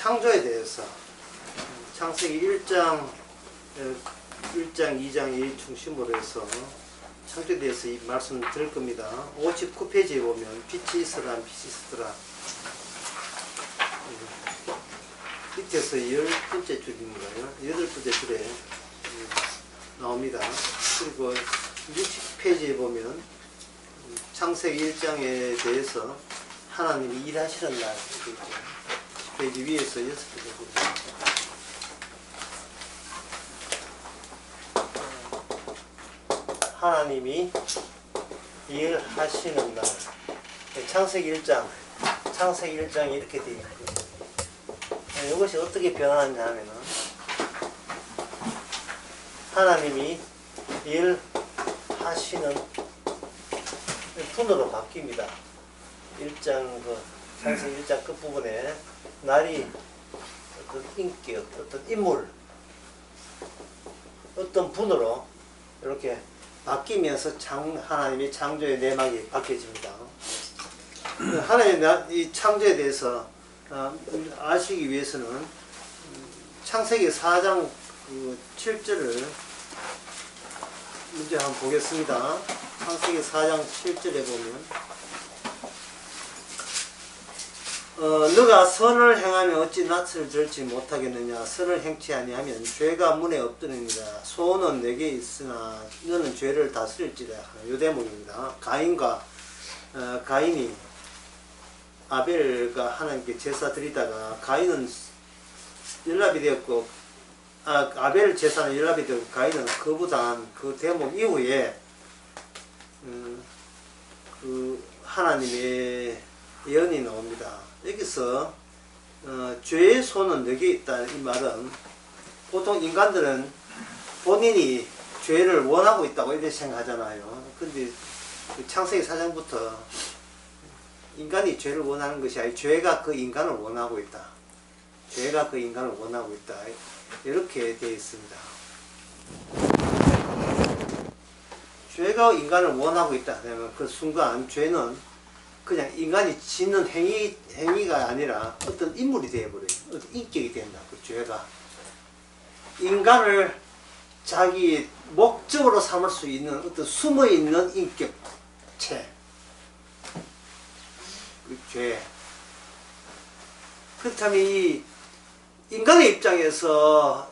창조에 대해서 창세기 1장, 2장이 중심으로 해서 창조에 대해서 이 말씀 드릴 겁니다. 59페이지에 보면 빛이 있으라 빛이 있으더라. 밑에서 10번째 줄인가요? 8번째 줄에 나옵니다. 그리고 60페이지에 보면 창세기 1장에 대해서 하나님이 일하시는 날 이렇게 있죠. 페이지 위에서 6번째 보면 하나님이 일하시는 날. 창세기 1장이 이렇게 되어 있고, 이것이 어떻게 변하느냐 하면은 하나님이 일하시는 분으로 바뀝니다. 1장 창세기 1장 끝부분에 날이 어떤 인격, 어떤 인물, 어떤 분으로 이렇게 바뀌면서 하나님의 창조의 내막이 바뀌어집니다. 하나님의 이 창조에 대해서 아시기 위해서는 창세기 4장 7절을 문제 한번 보겠습니다. 창세기 4장 7절에 보면 너가 선을 행하면 어찌 낯을 들지 못하겠느냐. 선을 행치 아니하면 죄가 문에 없더니라. 소원은 내게 있으나 너는 죄를 다스릴지라. 요 대목입니다. 가인이 아벨과 하나님께 제사 드리다가 가인은 연락이 되었고 아벨 제사는 연락이 되었고 가인은 거부당한 그 대목 이후에 그 하나님의 예언이 나옵니다. 여기서 죄의 손은 너게 있다 이 말은 보통 인간들은 본인이 죄를 원하고 있다고 이렇게 생각하잖아요. 근데 창세기 4장부터 인간이 죄를 원하는 것이 아니라 죄가 그 인간을 원하고 있다. 죄가 그 인간을 원하고 있다. 이렇게 되어 있습니다. 죄가 인간을 원하고 있다 그러면 그 순간 죄는 그냥 인간이 짓는 행위가 아니라 어떤 인물이 되어버려요. 어떤 인격이 된다. 그 죄가. 인간을 자기 목적으로 삼을 수 있는 어떤 숨어있는 인격체. 그 죄. 그렇다면 이 인간의 입장에서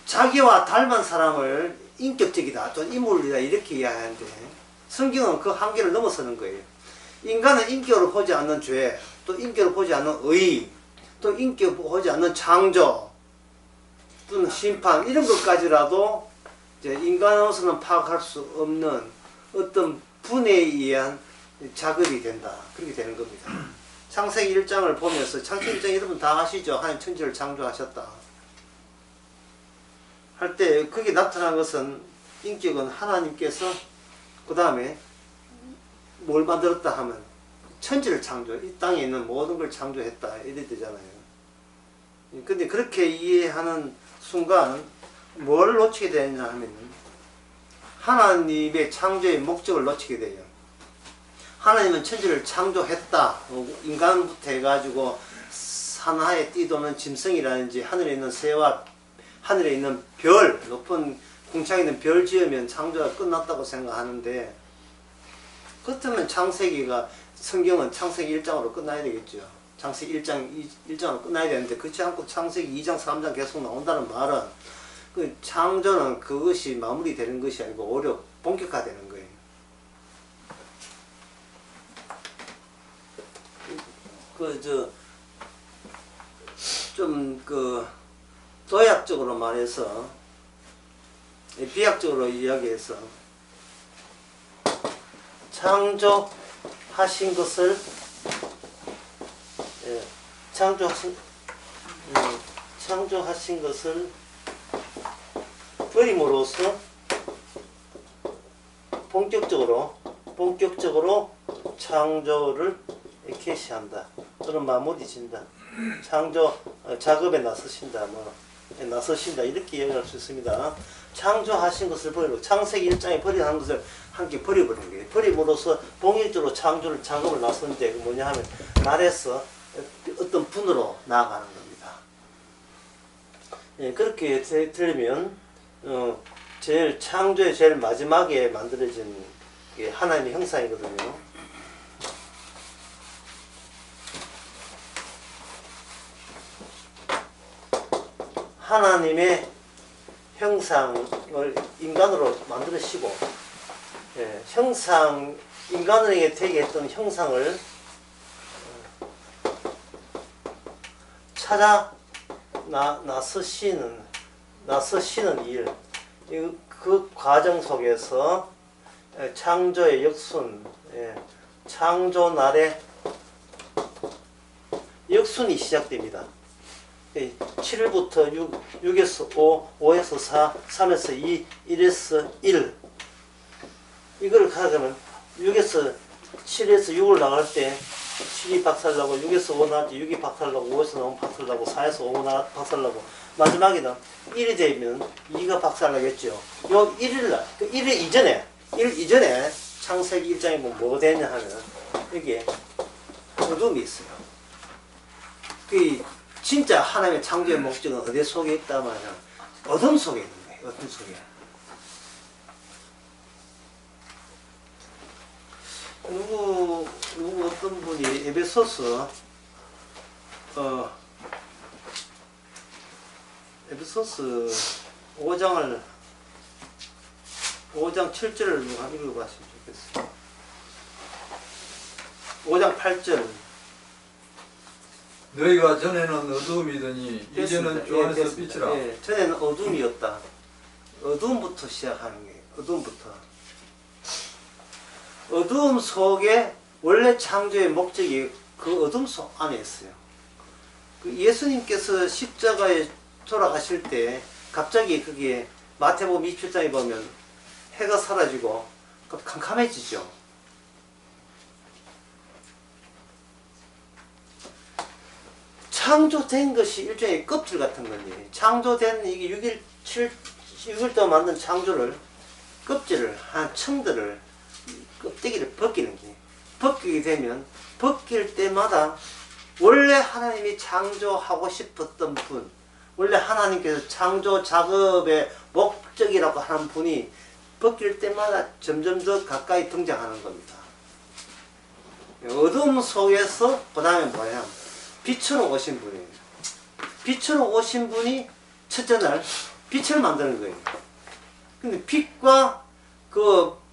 자기와 닮은 사람을 인격적이다 또는 인물이다 이렇게 이야기하는데 성경은 그 한계를 넘어서는 거예요. 인간은 인격으로 보지 않는 죄, 또 인격으로 보지 않는 의, 또 인격으로 보지 않는 창조, 또는 심판 이런 것까지라도 이제 인간으로서는 파악할 수 없는 어떤 분에 의한 작업이 된다. 그렇게 되는 겁니다. 창세기 1장을 보면서 창세기 1장 여러분 다 아시죠? 하나님 천지를 창조하셨다. 할 때 거기에 나타난 것은 인격은 하나님께서 그 다음에 뭘 만들었다 하면 천지를 창조, 이 땅에 있는 모든 걸 창조했다 이래 되잖아요. 근데 그렇게 이해하는 순간 뭘 놓치게 되느냐 하면 하나님의 창조의 목적을 놓치게 돼요. 하나님은 천지를 창조했다. 인간부터 해가지고 산하에 뛰도는 짐승이라든지 하늘에 있는 새와 하늘에 있는 별, 높은 궁창에 있는 별 지으면 창조가 끝났다고 생각하는데 그렇다면 성경은 창세기 1장으로 끝나야 되겠죠. 창세기 1장으로 끝나야 되는데 그렇지 않고 창세기 2장, 3장 계속 나온다는 말은 그 창조는 그것이 마무리되는 것이 아니고 오히려 본격화되는 거예요. 도약적으로 말해서 비약적으로 이야기해서 창조하신 것을 버림으로써 본격적으로 창조를 개시한다 또는 마무리 진다. 창조 작업에 나서신다 이렇게 이야기할 수 있습니다. 창조하신 것을 버리고 창세기 1장에 버리는 것을 함께 버려버린 거예요. 버림으로써 봉일적으로 작업을 나섰는데 뭐냐 하면 날에서 어떤 분으로 나아가는 겁니다. 예, 그렇게 들으면 제일 창조의 제일 마지막에 만들어진 게 하나님의 형상이거든요. 하나님의 형상을 인간으로 만들으시고, 예, 인간에게 되게 했던 형상을 찾아 나서시는 일, 그 과정 속에서 창조의 역순, 창조 날에 역순이 시작됩니다. 7부터 6에서 5, 5에서 4, 3에서 2, 1에서 1. 이걸 가져가면 6에서 7에서 6을 나갈 때 7이 박살나고 6에서 5 나갈 때 6이 박살나고 5에서 나오면 박살나고 4에서 5 박살나고 마지막에는 1이 되면 2가 박살나겠죠. 요 1일날, 그 1일 이전에, 1 이전에 창세기 1장에 보면 뭐가 되냐 하면 여기에 어둠이 있어요. 그 진짜 하나님의 창조의 목적은 어디 속에 있다 말이야. 어둠 속에 있는 거예요. 어둠 속에. 누구 어떤 분이 에베소서 5장 7절을 누가 읽어봤으면 좋겠어요. 5장 8절. 너희가 전에는 어두움이더니 이제는 주 안에서 빛이라. 예, 전에는 어둠이었다. 어둠부터 시작하는 거예요. 어둠부터. 어둠 속에 원래 창조의 목적이 그 어둠 속 안에 있어요. 그 예수님께서 십자가에 돌아가실 때 갑자기 그게 마태복음 27장에 보면 해가 사라지고 캄캄해지죠. 창조된 것이 일종의 껍질 같은 거지. 창조된 이게 6일 동안 만든 창조를, 껍질을, 한 층들을, 껍데기를 벗기는 게. 벗기게 되면, 벗길 때마다 원래 하나님이 창조하고 싶었던 분, 원래 하나님께서 창조 작업의 목적이라고 하는 분이 벗길 때마다 점점 더 가까이 등장하는 겁니다. 어둠 속에서, 그 다음에 뭐냐? 빛으로 오신 분이에요. 빛으로 오신 분이 첫째 날 빛을 만드는 거예요. 근데 빛과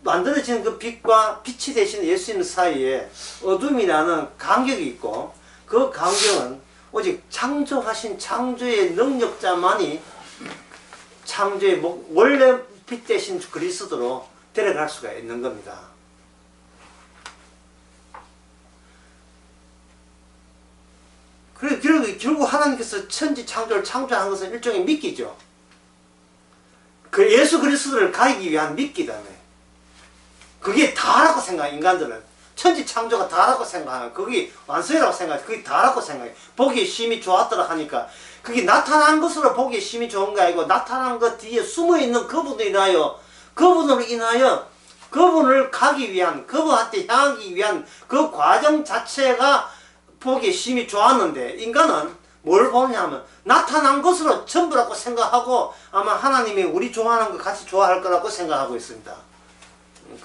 만들어지는 그 빛과 빛이 되신 예수님 사이에 어둠이라는 간격이 있고, 그 간격은 오직 창조하신 창조의 능력자만이 창조의 원래 빛 대신 그리스도로 데려갈 수가 있는 겁니다. 결국 하나님께서 천지 창조를 창조한 것은 일종의 미끼죠. 그 예수 그리스도를 가리기 위한 미끼다며. 그게 다라고 생각해, 인간들은. 천지 창조가 다라고 생각하면, 그게 완성이라고 생각해, 그게 다라고 생각해. 보기에 심히 좋았더라 하니까, 그게 나타난 것으로 보기에 심히 좋은 게 아니고, 나타난 것 뒤에 숨어있는 그분으로 인하여, 그분을 가기 위한, 그분한테 향하기 위한 그 과정 자체가 보기에 심히 좋았는데, 인간은 뭘 보냐면 나타난 것으로 전부라고 생각하고 아마 하나님이 우리 좋아하는 거 같이 좋아할 거라고 생각하고 있습니다.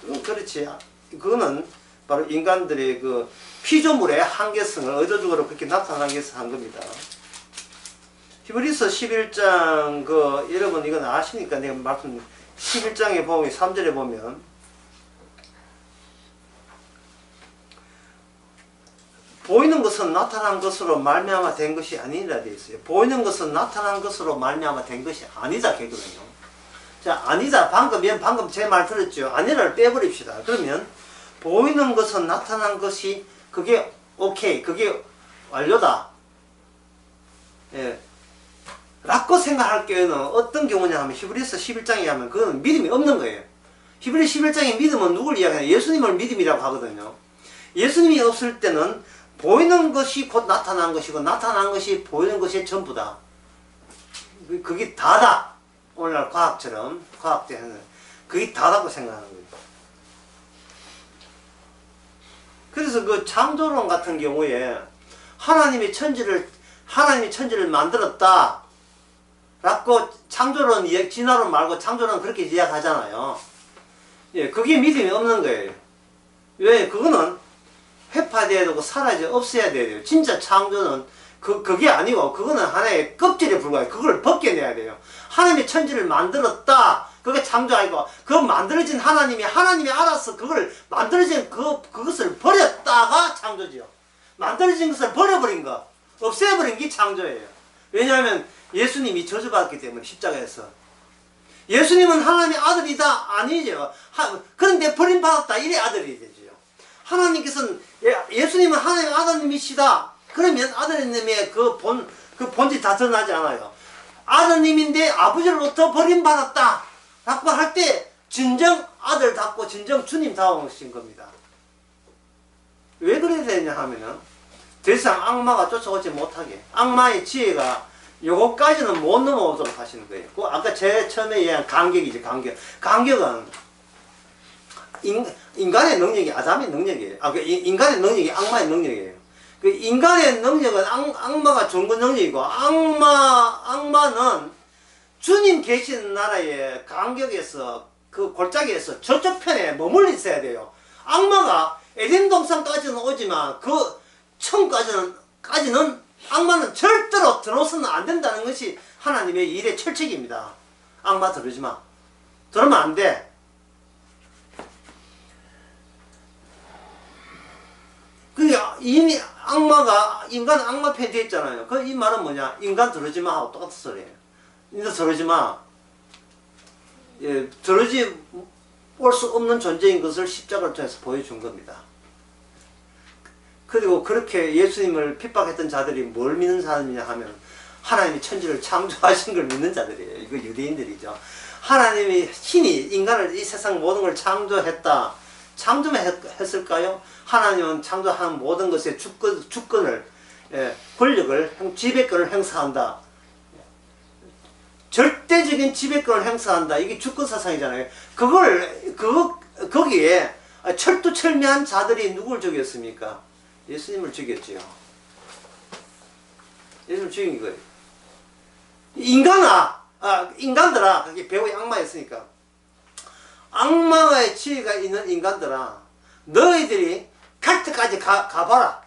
그건 그렇지. 그거는 바로 인간들의 그 피조물의 한계성을 의도적으로 그렇게 나타나기 위해서 한 겁니다. 히브리서 11장 여러분 이건 아시니까 내가 말씀 11장에 보면 3절에 보면 보이는 것은 나타난 것으로 말미암아 된 것이 아니라 되어 있어요. 보이는 것은 나타난 것으로 말미암아 된 것이 아니다 되거든요. 자, 아니다. 방금 제 말 들었죠. 아니라를 빼버립시다. 그러면 보이는 것은 나타난 것이 그게 오케이, 그게 완료다. 예. 라고 생각할 경우는 어떤 경우냐 하면 히브리서 11장에 하면 그건 믿음이 없는 거예요. 히브리 11장의 믿음은 누굴 이야기하냐? 예수님을 믿음이라고 하거든요. 예수님이 없을 때는 보이는 것이 곧 나타난 것이고 나타난 것이 보이는 것이 전부다. 그게 다다. 오늘날 과학처럼 과학대는 그게 다다고 생각하는 거예요. 그래서 그 창조론 같은 경우에 하나님이 천지를 만들었다 라고 창조론 진화론 말고 창조론 그렇게 이야기하잖아요. 예, 그게 믿음이 없는 거예요. 왜? 그거는 회파돼야 되고 사라져 없어야 돼요. 진짜 창조는 그게 아니고 그거는 하나의 껍질에 불과해요. 그걸 벗겨내야 돼요. 하나님이 천지를 만들었다. 그게 창조 아니고 그 만들어진 하나님이 알아서 그걸 만들어진 그것을 버렸다가 창조죠. 만들어진 것을 버려버린 거, 없애버린 게 창조예요. 왜냐하면 예수님이 저주받았기 때문에 십자가에서. 예수님은 하나님의 아들이다? 아니죠. 그런데 버림받았다. 이래 아들이 되죠. 하나님께서는 예수님은 하나님의 아드님이시다. 그러면 아드님의 그 본질 다 드러나지 않아요. 아드님인데 아버지로부터 버림받았다 라고 할 때 진정 아들답고 진정 주님다우신 겁니다. 왜 그래야 되냐 하면은 더 이상 악마가 쫓아오지 못하게, 악마의 지혜가 요거까지는 못 넘어오도록 하시는 거예요. 그 아까 처음에 얘기한 간격이지. 간격은 인간의 능력이 아담의 능력이에요. 인간의 능력이 악마의 능력이에요. 그 인간의 능력은 악마가 준 건 능력이고, 악마는 주님 계시는 나라의 간격에서, 그 골짜기에서 저쪽 편에 머물러 있어야 돼요. 악마가 에덴 동산까지는 오지만 그 처음까지는 악마는 절대로 들어서는 안 된다는 것이 하나님의 일의 철칙입니다. 악마 들어오지 마. 들어오면 안 돼. 그게 이미 인간 악마 편에 되어 있잖아요. 그 이 말은 뭐냐? 인간 들어오지 마 하고 똑같은 소리예요. 인간 들어오지 마. 예, 들어오지 올 수 없는 존재인 것을 십자가를 통해서 보여준 겁니다. 그리고 그렇게 예수님을 핍박했던 자들이 뭘 믿는 사람이냐 하면 하나님이 천지를 창조하신 걸 믿는 자들이에요. 이거 유대인들이죠. 하나님이 신이 인간을 이 세상 모든 걸 창조했다. 창조만 했을까요? 하나님은 창조한 모든 것의 주권을, 권력을, 지배권을 행사한다. 절대적인 지배권을 행사한다. 이게 주권사상이잖아요. 거기에 철두철미한 자들이 누굴 죽였습니까? 예수님을 죽였지요. 예수님을 죽인 거예요. 인간들아, 그게 배우의 악마였으니까. 악마의 지혜가 있는 인간들아, 너희들이 갈 때까지 가봐라.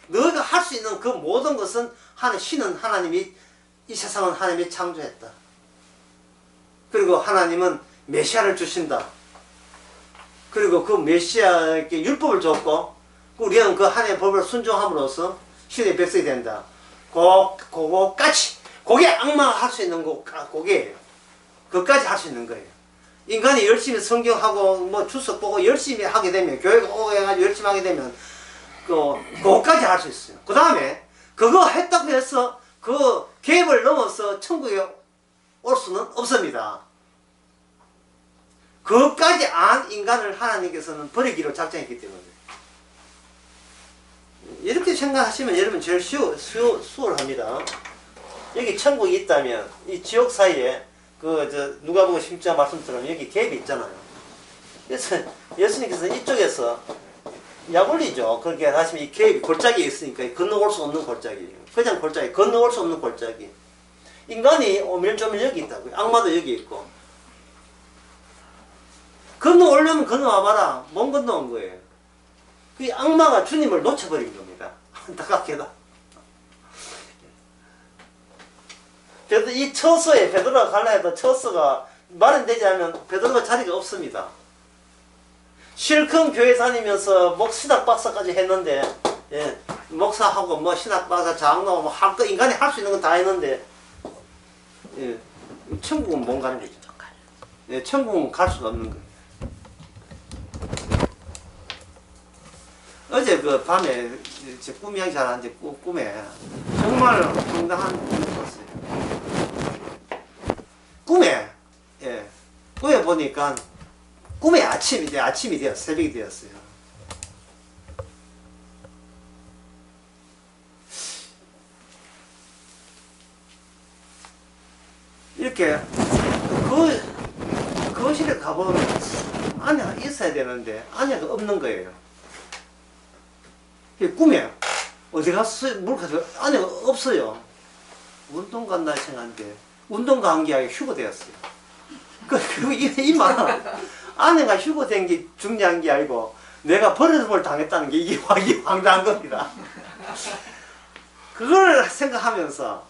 너희가 할 수 있는 그 모든 것은 신은 하나님이, 이 세상은 하나님이 창조했다. 그리고 하나님은 메시아를 주신다. 그리고 그 메시아에게 율법을 줬고, 우리는 그 하나님의 법을 순종함으로써 신의 백성이 된다. 그거까지, 그게 악마가 할 수 있는 그게예요. 그것까지 할 수 있는 거예요. 인간이 열심히 성경하고 주석 보고 열심히 하게 되면, 교회가 오고 해가지고 열심히 하게 되면 그거까지 할 수 있어요. 그 다음에 그거 했다고 해서 그 갭을 넘어서 천국에 올 수는 없습니다. 그것까지 안 인간을 하나님께서는 버리기로 작정했기 때문에. 이렇게 생각하시면 여러분 제일 수월합니다. 여기 천국이 있다면 이 지옥 사이에 누가복음 10장 말씀처럼 여기 갭이 있잖아요. 그래서 예수님께서 이쪽에서 약 올리죠. 그렇게 하시면 이 갭이 골짜기에 있으니까 건너올 수 없는 골짜기. 그냥 골짜기, 건너올 수 없는 골짜기. 인간이 오밀조밀 여기 있다고요. 악마도 여기 있고. 건너오려면 건너와봐라. 못 건너온 거예요. 그 악마가 주님을 놓쳐버린 겁니다. 안타깝게도. 그래도 이 처소에 베드로가 가려 해도 처소가 마련되지 않으면 베드로가 자리가 없습니다. 실컷 교회 다니면서 신학 박사까지 했는데, 예, 목사하고 신학 박사 장로하고 인간이 할 수 있는 건 다 했는데, 예, 천국은 못 가는 거죠. 예, 천국은 갈 수가 없는 거예요. 어제 그 밤에 제 꿈이 잘 하는데 꿈에 정말 황당한 꿈을 꿨어요. 꿈에 보니까 꿈에 아침이 되었어요. 새벽이 되었어요. 이렇게 거실에 가보면 안에 있어야 되는데 안에가 없는 거예요. 꿈에 어디 갔어요? 뭘 가지고 아내가 없어요. 운동 간다 생각하는데 운동 간 게 아니라 휴가 되었어요. 그리고 이 말은 아내가 휴가 된 게 중요한 게 아니고 내가 버려을 당했다는 게 이게 황당한 겁니다. 그걸 생각하면서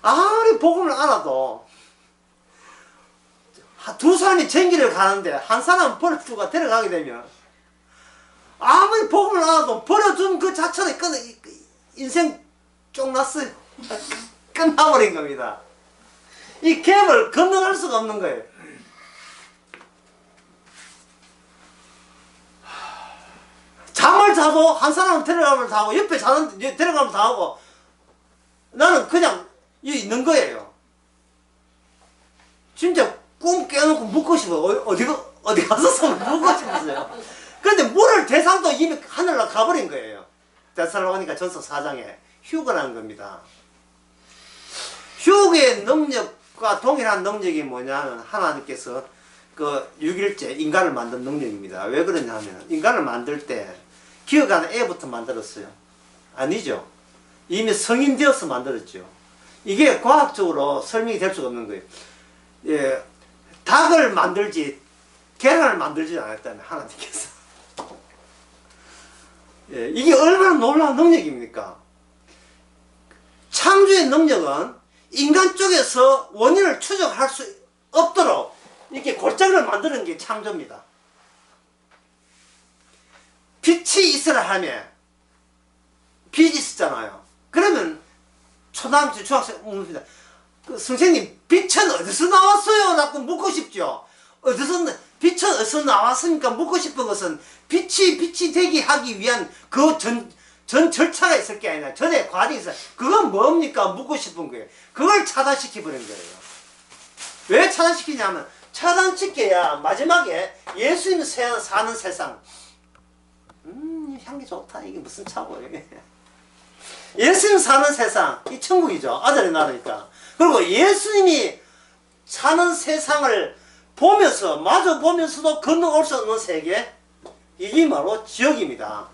아무리 복음을 알아도 두 사람이 전기를 가는데 한 사람은 버려두고 데려가게 되면 아무리 복음을 알아도 버려둔 그 자체로 인생 쫑났어요. 끝나버린 겁니다. 이 갭을 건너갈 수가 없는 거예요. 잠을 자도 한 사람은 데려가면 다 하고 옆에 자는 데려가면 다 하고 나는 그냥 여기 있는 거예요. 진짜 꿈 깨놓고 묻고 싶어. 어디 가서 묻고 싶었어요. 근데 물을 대상도 이미 하늘로 가버린 거예요. 데살로니가 전서 4장에 휴거라는 겁니다. 휴거의 능력과 동일한 능력이 뭐냐면 하나님께서 그 6일째 인간을 만든 능력입니다. 왜 그러냐 하면 인간을 만들 때 기어가는 애부터 만들었어요. 아니죠. 이미 성인 되어서 만들었죠. 이게 과학적으로 설명이 될 수가 없는 거예요. 예, 닭을 만들지 계란을 만들지 않았다면 하나님께서 예, 이게 얼마나 놀라운 능력입니까? 창조의 능력은 인간 쪽에서 원인을 추적할 수 없도록 이렇게 골짜기를 만드는 게 창조입니다. 빛이 있으라 하면 빛이 있었잖아요. 그러면 초등학생, 중학생 묻습니다. 그 선생님 빛은 어디서 나왔어요? 라고 묻고 싶죠. 빛은 어디서 나왔습니까? 묻고 싶은 것은 빛이 되게 하기 위한 그 전 절차가 있을 게 아니라 전에 과정이 있어요. 그건 뭡니까? 묻고 싶은 거예요. 그걸 차단시켜버린 거예요. 왜 차단시키냐면 차단시켜야 마지막에 예수님 사는 세상 향기 좋다. 이게 무슨 차고 이게. 예수님 사는 세상 이 천국이죠. 아들의 나라니까. 그리고 예수님이 사는 세상을 보면서 마주 보면서도 건너올 수 없는 세계 이게 바로 지옥입니다.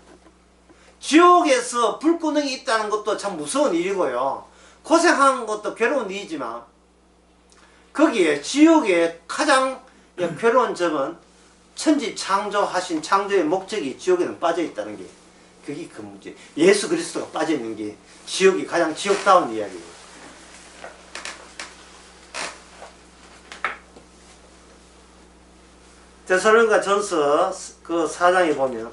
지옥에서 불구덩이 있다는 것도 참 무서운 일이고요. 고생하는 것도 괴로운 일이지만 거기에 지옥의 가장 괴로운 점은 천지 창조하신 창조의 목적이 지옥에는 빠져 있다는 게 그게 그 문제. 예수 그리스도가 빠져 있는 게 지옥이 가장 지옥다운 이야기예요. 데살로니가 전서 그 4장에 보면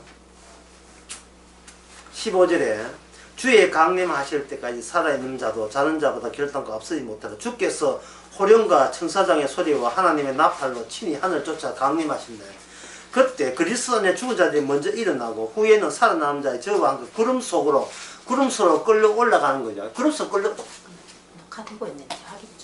15절에 주의 강림하실 때까지 살아있는 자도 자는 자보다 결단과 앞서지 못하라. 주께서 호령과 천사장의 소리와 하나님의 나팔로 친히 하늘 쫓아 강림하신다. 그때 그리스도 안에 죽은 자들이 먼저 일어나고 후에는 살아남은 자의 저와 함께 구름 속으로 끌려 올라가는 거죠. 구름 속 끌려 녹화되고 있는지 확인 좀.